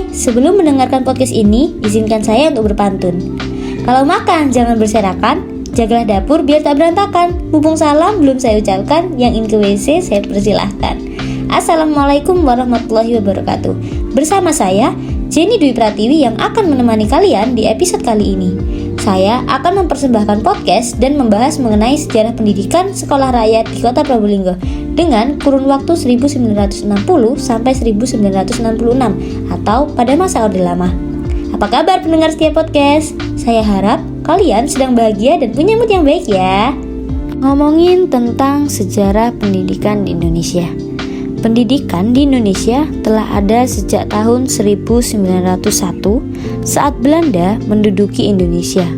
Hai, sebelum mendengarkan podcast ini, izinkan saya untuk berpantun. Kalau makan jangan berserakan, jagalah dapur biar tak berantakan. Mumpung salam belum saya ucapkan, yang ingin ke WC saya persilahkan. Assalamualaikum warahmatullahi wabarakatuh. Bersama saya, Jenny Dwi Pratiwi yang akan menemani kalian di episode kali ini. Saya akan mempersembahkan podcast dan membahas mengenai sejarah pendidikan sekolah rakyat di Kota Probolinggo dengan kurun waktu 1960 sampai 1966 atau pada masa Orde Lama. Apa kabar pendengar setiap podcast? Saya harap kalian sedang bahagia dan punya mood yang baik ya. Ngomongin tentang sejarah pendidikan di Indonesia. Pendidikan di Indonesia telah ada sejak tahun 1901 saat Belanda menduduki Indonesia.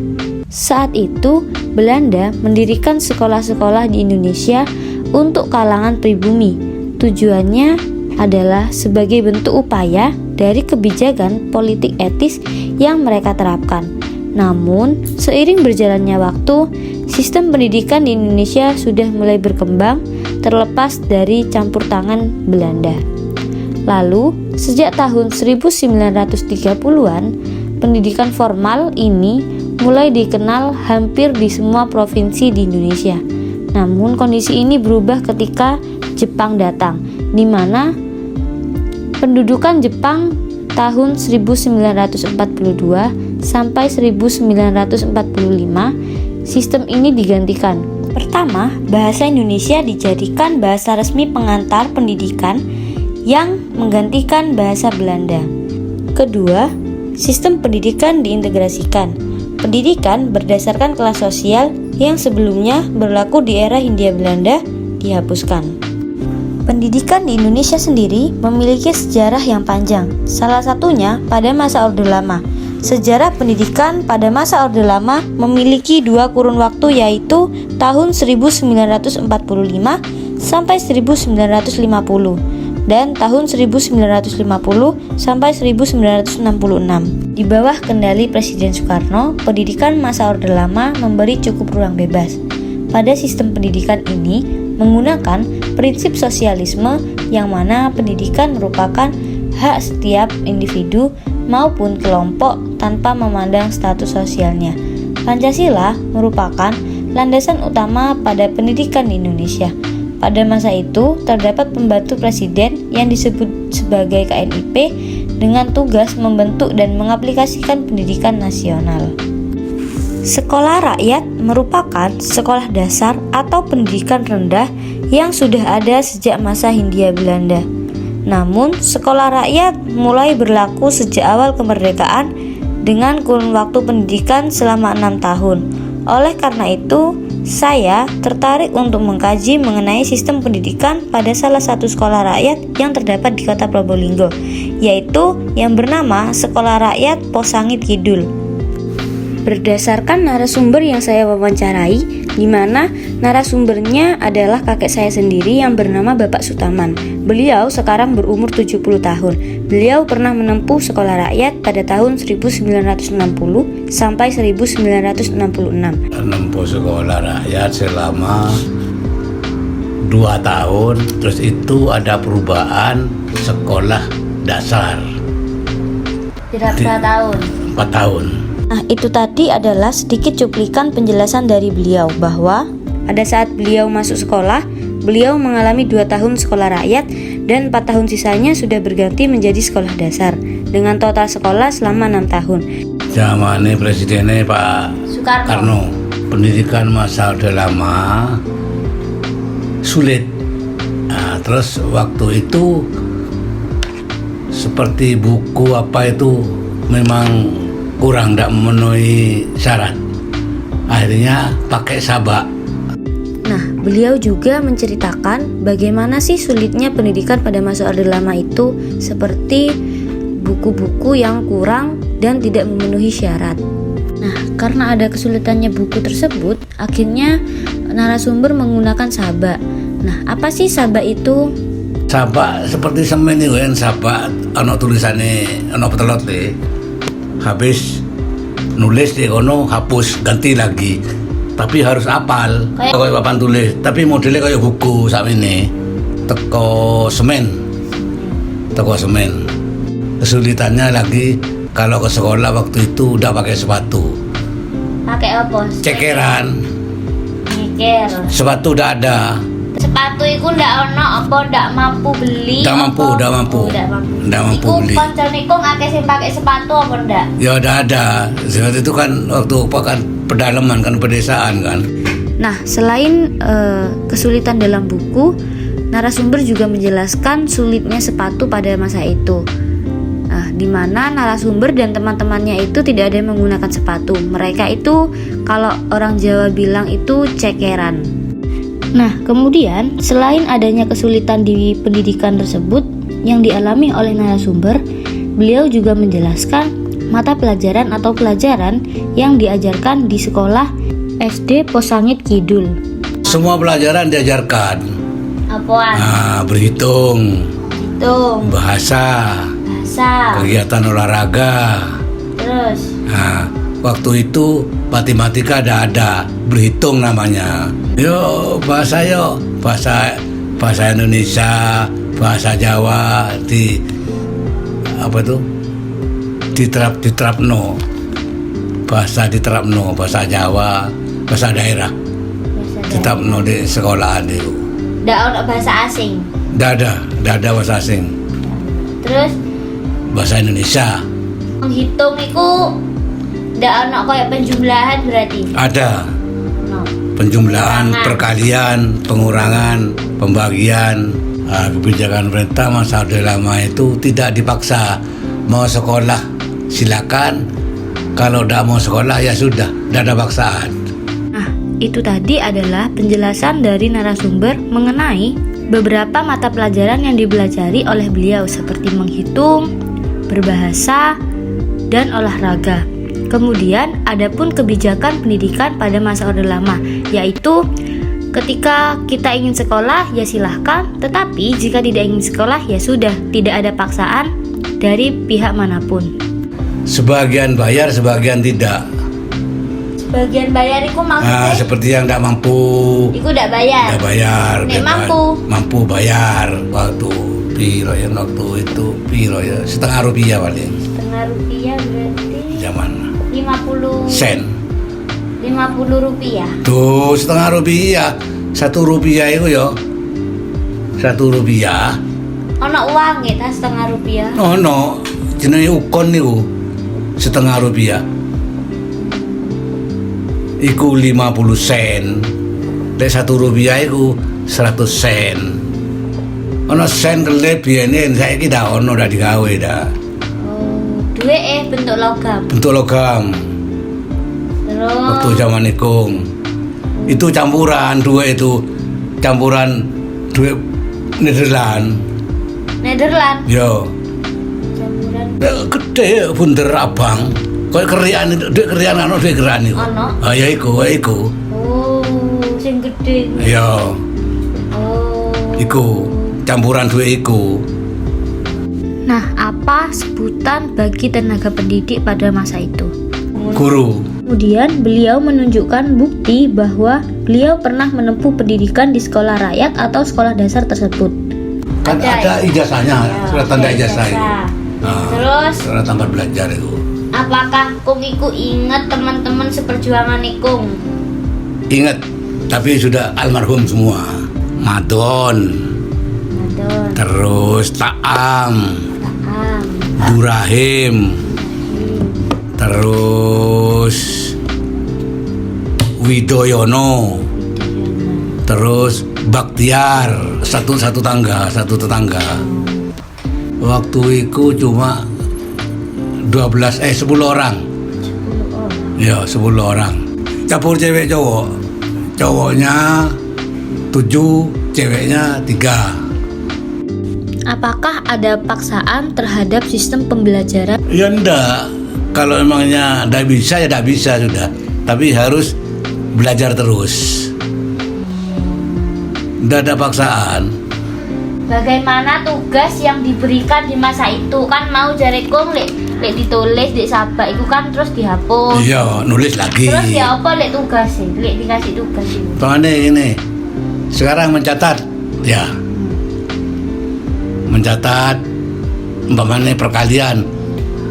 Saat itu, Belanda mendirikan sekolah-sekolah di Indonesia untuk kalangan pribumi. Tujuannya adalah sebagai bentuk upaya dari kebijakan politik etis yang mereka terapkan. Namun, seiring berjalannya waktu, sistem pendidikan di Indonesia sudah mulai berkembang terlepas dari campur tangan Belanda. Lalu, sejak tahun 1930-an, pendidikan formal ini mulai dikenal hampir di semua provinsi di Indonesia. Namun, kondisi ini berubah ketika Jepang datang, di mana pendudukan Jepang tahun 1942 sampai 1945, sistem ini digantikan. Pertama, bahasa Indonesia dijadikan bahasa resmi pengantar pendidikan yang menggantikan bahasa Belanda. Kedua, sistem pendidikan diintegrasikan. Pendidikan berdasarkan kelas sosial yang sebelumnya berlaku di era Hindia Belanda dihapuskan. Pendidikan di Indonesia sendiri memiliki sejarah yang panjang, salah satunya pada masa Orde Lama. Sejarah pendidikan pada masa Orde Lama memiliki dua kurun waktu, yaitu tahun 1945 sampai 1950 dan tahun 1950 sampai 1966. Di bawah kendali Presiden Soekarno, pendidikan masa Orde Lama memberi cukup ruang bebas. Pada sistem pendidikan ini menggunakan prinsip sosialisme yang mana pendidikan merupakan hak setiap individu maupun kelompok tanpa memandang status sosialnya. Pancasila merupakan landasan utama pada pendidikan di Indonesia. Pada masa itu, terdapat pembantu presiden yang disebut sebagai KNIP dengan tugas membentuk dan mengaplikasikan pendidikan nasional. Sekolah rakyat merupakan sekolah dasar atau pendidikan rendah yang sudah ada sejak masa Hindia Belanda. Namun, sekolah rakyat mulai berlaku sejak awal kemerdekaan dengan kurun waktu pendidikan selama 6 tahun. Oleh karena itu, saya tertarik untuk mengkaji mengenai sistem pendidikan pada salah satu sekolah rakyat yang terdapat di Kota Probolinggo, yaitu yang bernama Sekolah Rakyat Posangit Kidul. Berdasarkan narasumber yang saya wawancarai, di mana narasumbernya adalah kakek saya sendiri yang bernama Bapak Sutaman. Beliau sekarang berumur 70 tahun. Beliau pernah menempuh sekolah rakyat pada tahun 1960 sampai 1966. Menempuh sekolah rakyat selama 2 tahun, terus itu ada perubahan sekolah dasar. Tidak 4 tahun. 4 tahun. Nah, itu tadi adalah sedikit cuplikan penjelasan dari beliau bahwa pada saat beliau masuk sekolah, beliau mengalami 2 tahun sekolah rakyat dan 4 tahun sisanya sudah berganti menjadi sekolah dasar dengan total sekolah selama 6 tahun. Zamannya presidennya Pak Soekarno. Pendidikan masa Orde Lama sulit. Nah, terus waktu itu seperti buku apa itu memang kurang, tidak memenuhi syarat. Akhirnya pakai sabak. Nah, beliau juga menceritakan bagaimana sih sulitnya pendidikan pada masa Orde Lama itu, seperti buku-buku yang kurang dan tidak memenuhi syarat. Nah, karena ada kesulitannya buku tersebut, akhirnya narasumber menggunakan sabak. Nah, apa sih sabak itu? Sabak seperti semen itu kan, sabak ana tulisannya, ana petelot deh. Habis nulis di kono hapus ganti lagi, tapi harus apal kayak papan tulis, tapi modelnya kayak buku sak ini teko semen. kesulitannya lagi kalau ke sekolah waktu itu udah pakai sepatu. Pakai apa? Cekeran, Nyeker. sepatu udah ada. Sepatu iku ndak ono apa ndak mampu beli? Ndak mampu, apa? ndak mampu. Oh, ndak mampu. Ndak mampu Iku beli. koncone iku akeh sing pakai sepatu apa ndak? Ya udah ada. Saat itu kan waktu apa kan pedalaman kan pedesaan kan. Nah, selain kesulitan dalam buku, narasumber juga menjelaskan sulitnya sepatu pada masa itu. Nah, di mana narasumber dan teman-temannya itu tidak ada yang menggunakan sepatu. Mereka itu kalau orang Jawa bilang itu cekeran. Nah, kemudian selain adanya kesulitan di pendidikan tersebut yang dialami oleh narasumber, beliau juga menjelaskan mata pelajaran atau pelajaran yang diajarkan di sekolah SD Posangit Kidul. Semua pelajaran diajarkan. Apaan? Nah, berhitung, Hitung, bahasa, kegiatan olahraga. terus Nah, waktu itu matematika ada berhitung namanya. Bahasa Indonesia, bahasa Jawa di apa tuh? Diterapno. Bahasa Jawa, bahasa daerah. Diterapno di sekolahan itu. ndak ono bahasa asing. Ndak ada bahasa asing. Terus Bahasa Indonesia menghitung iku ndak ono kayak penjumlahan berarti. ada. No. Penjumlahan, Pengurangan. perkalian, pengurangan, pembagian. Kebijakan pemerintah masa Orde Lama itu tidak dipaksa. Mau sekolah silakan, kalau tidak mau sekolah ya sudah, tidak ada paksaan. Nah, itu tadi adalah penjelasan dari narasumber mengenai beberapa mata pelajaran yang dipelajari oleh beliau seperti menghitung, berbahasa, dan olahraga. Kemudian adapun kebijakan pendidikan pada masa Orde Lama, yaitu ketika kita ingin sekolah ya silahkan, tetapi jika tidak ingin sekolah ya sudah, tidak ada paksaan dari pihak manapun. Sebagian bayar, sebagian tidak. Sebagian bayar itu maksudnya Seperti yang tidak mampu, itu tidak bayar. tidak bayar. Nek mampu. Mampu bayar. Waktu piro ya, waktu itu piro ya, setengah rupiah paling. Setengah rupiah berarti Zaman 50 sen. 50 rupiah. Tuh setengah rupiah, 1 rupiah itu ya, 1 rupiah. Ono uang ya setengah rupiah. No, jenenge ukon niku setengah rupiah. Iku 50 sen. Lek 1 rupiah iku 100 sen. Ono sen kelip biyene saiki dak ono dak digawe dak. Oh, duit bentuk logam. Bentuk logam. Terus Waktu zaman ikung. Itu campuran duit itu. Campuran duit Nederland. Nederland Yo. campuran Gede bunder abang. Kayak kerian itu, duit kerian ono duit kerian iku. Ono? Ya iku. Oh, sing gede. Ya, Oh. iku campuran duit iku. Nah, apa sebutan bagi tenaga pendidik pada masa itu? Guru. Kemudian beliau menunjukkan bukti bahwa beliau pernah menempuh pendidikan di sekolah rakyat atau sekolah dasar tersebut. Kan ada ijazahnya, surat tanda ijazah itu. Terus Surat tanda belajar itu. apakah Kung iku inget teman-teman seperjuangan Ikung? Ingat, tapi sudah almarhum semua. Madon, Madon, terus Taam, Taam, Durahim, terus Widoyono, terus Baktiar, satu tetangga. Waktu itu cuma 10 orang. 10 orang. Ya, 10 orang. Campur cewek cowok. Cowoknya 7, ceweknya 3. Apakah ada paksaan terhadap sistem pembelajaran? Ya enggak. Kalau emangnya enggak bisa ya enggak bisa sudah. Tapi harus belajar terus. Enggak ada paksaan. Bagaimana tugas yang diberikan di masa itu? Kan mau jare Kung lek ditulis di sabak itu kan terus dihapus. Iya, nulis lagi. Terus ya apa lek tugas sih? Lek dikasih tugas itu. Soalnya ini. Sekarang mencatat. Ya. Mencatat umpamanya perkalian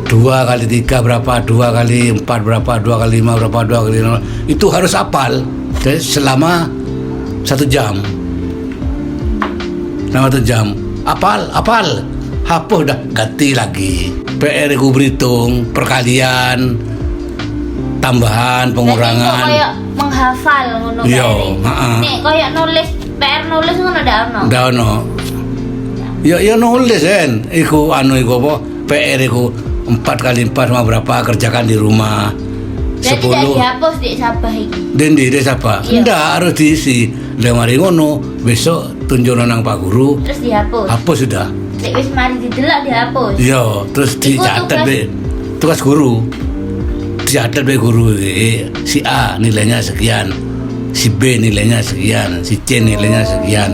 2 kali 3 berapa, 2 kali 4 berapa, 2 kali 5 berapa, 2 kali 0, itu harus hafal. Jadi selama 1 jam. Selama 1 jam. Hafal. Hapus dah, ganti lagi. PR ku berhitung, perkalian, tambahan, Berarti kok pengurangan. kayak menghafal ngono Iya, PR. heeh. Nek kayak nulis PR nulis ngono ndak ono. Ndak ono. Ya nulis kan. Iku iku apa? PR iku 4 kali 4 sama berapa, kerjakan di rumah. Berarti tidak dihapus di Sabah iki. Dendi desa apa? Iya. Ndak, harus diisi. Lah mari ngono, besok tunjuk nang Pak Guru. Terus dihapus. Hapus sudah. Nek wis mari didelok dihapus. Iya, terus Iku dicatat tugas- be tugas guru. Dicatat be guru si A nilainya sekian, si B nilainya sekian, si C nilainya sekian.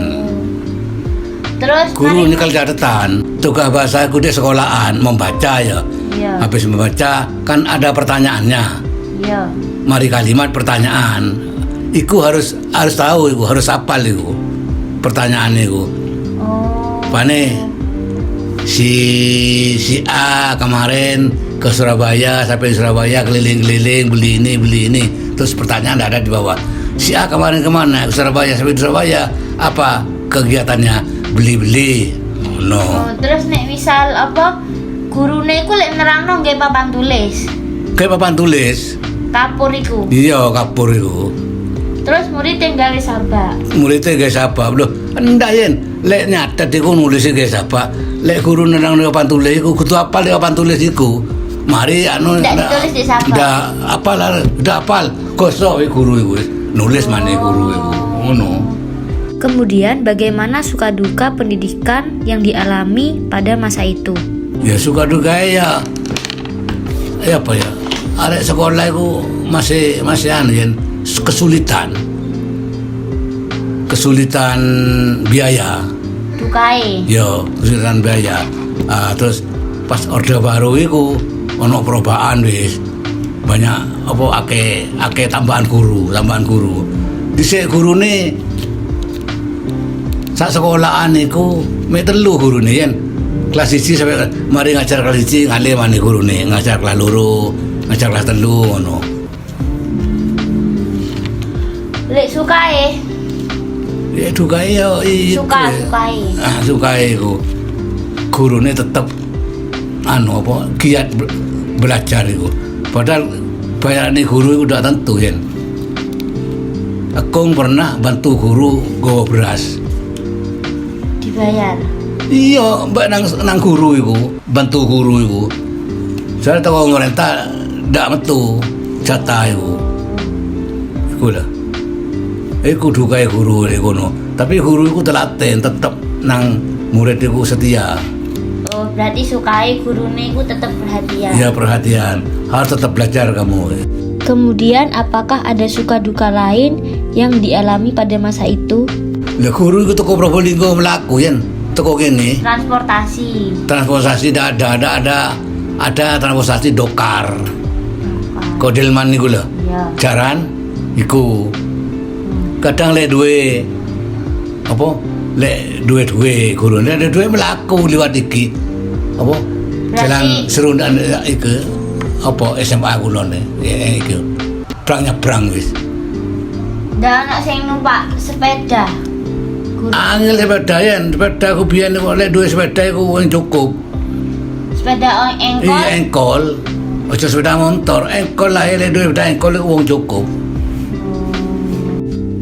Terus Guru mari- ini kalau catatan, tugas bahasa aku di sekolahan membaca ya. Iya. Habis membaca kan ada pertanyaannya. Iya. Mari kalimat pertanyaan. Iku harus tahu, iku harus hafal iku. Pertanyaan iku. Oh. Pane si A kemarin ke Surabaya, sampai Surabaya keliling-keliling beli ini terus pertanyaan ada di bawah, si A kemarin kemana ke Surabaya, sampai di Surabaya apa kegiatannya, beli Oh, no terus nek misal apa gurune iku lek nerangno nggih papan tulis. kayak papan tulis. Kapur iku. Iya, kapur itu Terus murid tinggal sabak. muridnya guys apa loh, enggak yen lek nyatet iku nulis guys apa, lek guru nang papan tulis iku kudu apal di papan tulis iku. Mari anu Ndak ditulis di sabak. Ndak apal, udah apal. Kosok guru iku wis. Nulis maneh guru iku. Ngono. Kemudian bagaimana suka duka pendidikan yang dialami pada masa itu? Ya suka duka ya apa ya? Arek sekolah iku masih anu yen kesulitan biaya. Dukae. Yo, kesulitan biaya. Terus pas Orde Baru iku ono perobaan wis. Banyak apa ake tambahan guru. Dhisik gurune sak sekolahan iku mek 3 gurune yen. Kelas 1 sampai mari ngajar kelas 1 ngalih maneh gurune, ngajar kelas 2, ngajar kelas 3 ngono. Lek sukae. Ya dukae yo iku. Sukae. Sukae iku. Gurune tetep giat belajar iku. Padahal bayarane guru iku udah tentu yen. Aku pernah bantu guru gawa beras. Dibayar. Iya, mbak nang guru iku, bantu guru iku. Saya tahu pemerintah ndak metu jatah iku. Iku lah. Iku dukae guru kono. Tapi guru iku telaten tetep nang murid iku setia. Oh, berarti sukae gurune iku tetep perhatian. Ya perhatian, harus tetap belajar kamu. Kemudian apakah ada suka duka lain yang dialami pada masa itu? Lah guru iku teko Probolinggo mlaku yen, teko kene. Transportasi. Tidak ada transportasi dokar. Kodelman niku lho. Iya. Jaran iku. Kadang lek duwe apa? Lek duwe guru lek duwe mlaku liwat iki. Apa? Jalan Serundan iku apa SMA kulone iku. Nyebrang wis. Ndak ana sing numpak sepeda. Guru. Angel sepeda yen, sepeda ku biyen kok lek duwe sepeda iku wong cukup. Sepeda engkol. Iya engkol. Ojo sepeda motor, engkol lah lek duwe sepeda engkol iku wong cukup.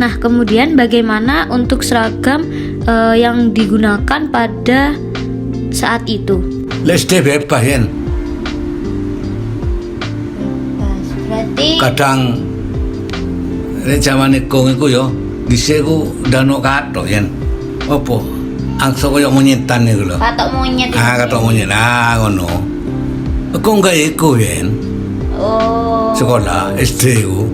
Nah, kemudian bagaimana untuk seragam yang digunakan pada saat itu? Lek SD bebas yen. Berarti Kadang nek zamane kong iku yo dhisik ku dano kathok yen. Apa? Angsa koyo monyetan iku lho. patok monyet. Kathok monyet. Ngono. Aku enggak iku yen. Oh. Sekolah SD ku.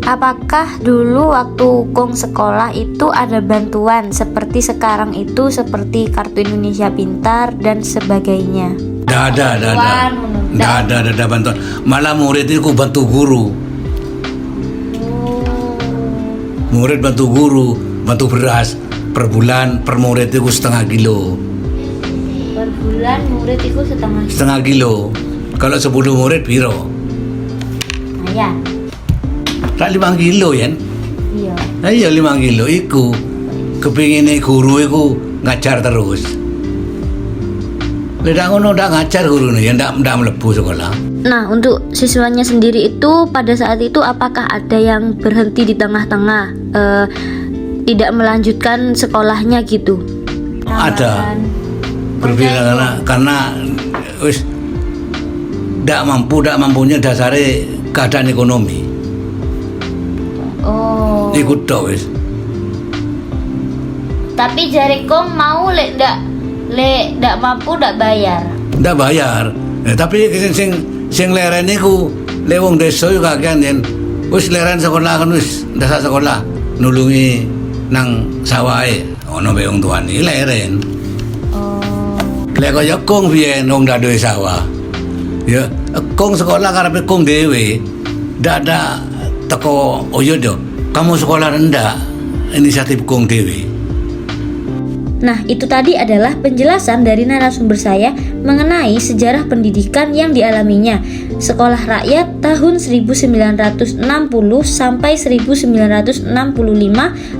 Apakah dulu waktu Kong sekolah itu ada bantuan seperti sekarang itu seperti Kartu Indonesia Pintar dan sebagainya? Nggak ada bantuan. Malah murid itu bantu guru. Murid bantu guru, bantu beras per bulan per murid itu 0,5 kilo. Per bulan murid itu setengah kilo. Kalau 10 murid piro? Nah ya. Tak 5 kilo ya. Iya. Iya 5 kilo iku. Kepingine guru iku ngajar terus. Lek ngono ndak ngajar gurune ya ndak mlebu sekolah. Nah, untuk siswanya sendiri itu pada saat itu apakah ada yang berhenti di tengah-tengah, tidak melanjutkan sekolahnya gitu? Ada. Berbeda karena wis ndak mampunya dasare keadaan ekonomi. Oh. Ikut tok wis. Tapi Jarikom mau lek ndak mampu ndak bayar. Ndak bayar. Tapi sing leren iku lek wong desa yo kakean yen wis leren sekolah kan wis dasar sekolah nulungi nang sawahe ono be wong tuane leren. Oh. Lek kaya kong biyen wong ndak duwe sawah. Ya, kong sekolah karepe kong dhewe. Ndak ada teko oyo do. Kamu sekolah rendah inisiatif kong dhewe. Nah, itu tadi adalah penjelasan dari narasumber saya mengenai sejarah pendidikan yang dialaminya. Sekolah rakyat tahun 1960 sampai 1965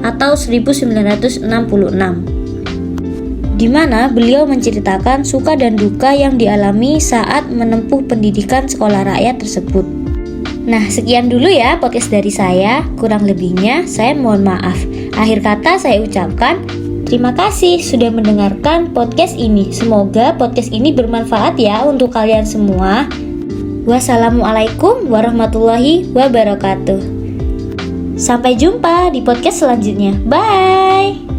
atau 1966. Di mana beliau menceritakan suka dan duka yang dialami saat menempuh pendidikan sekolah rakyat tersebut. Nah, sekian dulu ya podcast dari saya. Kurang lebihnya saya mohon maaf. Akhir kata saya ucapkan terima kasih sudah mendengarkan podcast ini. Semoga podcast ini bermanfaat ya untuk kalian semua. Wassalamualaikum warahmatullahi wabarakatuh. Sampai jumpa di podcast selanjutnya. Bye.